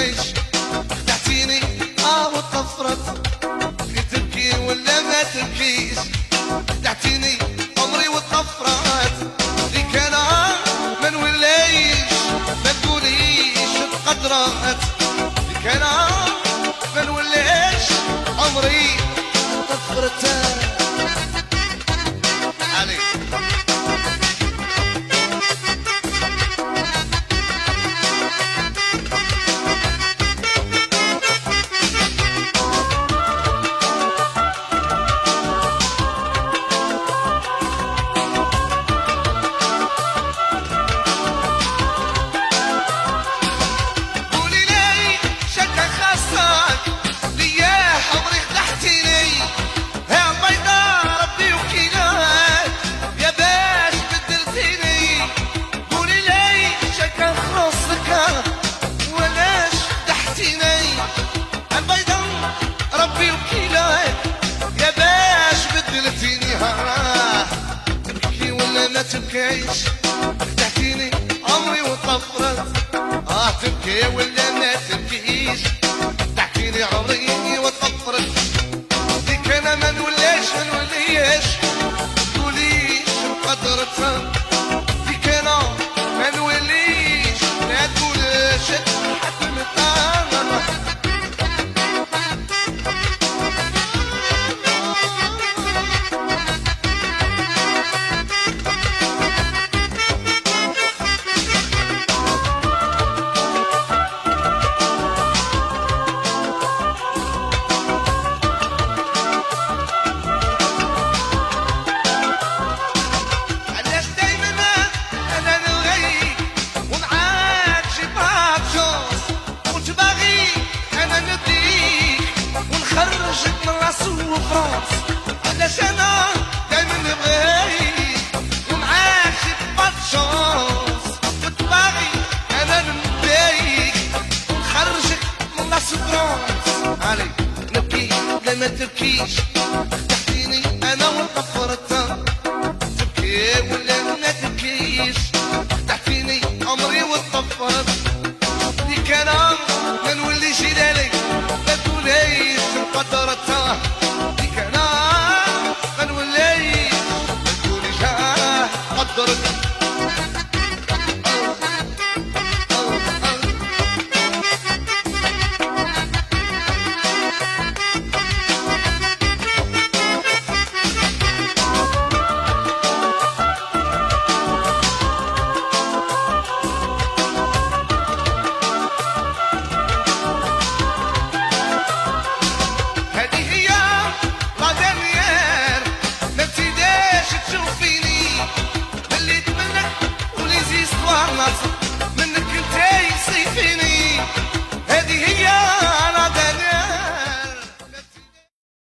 تبكيش، خدعتيني وطفرت، تبكي ولا ما تبكيش، خدعتيني عمري وطفرت، ليك انا ما نوليش، ما تقوليش تقدرت، ليك انا ما نوليش عمري طفرت عليك. ما تبكيش، خدعتيني عمري وطفرت، تبكي ولا ما تبكيش، خدعتيني عمري وطفرت، ليك انا ما نوليش ما نوليش، تقوليش مقدرتها، ليك انا ما نوليش ما تقوليش حتمتها. علاش انا دايما نبغيك ومعاك شي شونس، تطبغي انا نبدايك ونخرجك من لا سوفرونس، عليك نبكي لا ما تبكيش، خدعتيني انا وطفرت، تبكي ولا ما تبكيش.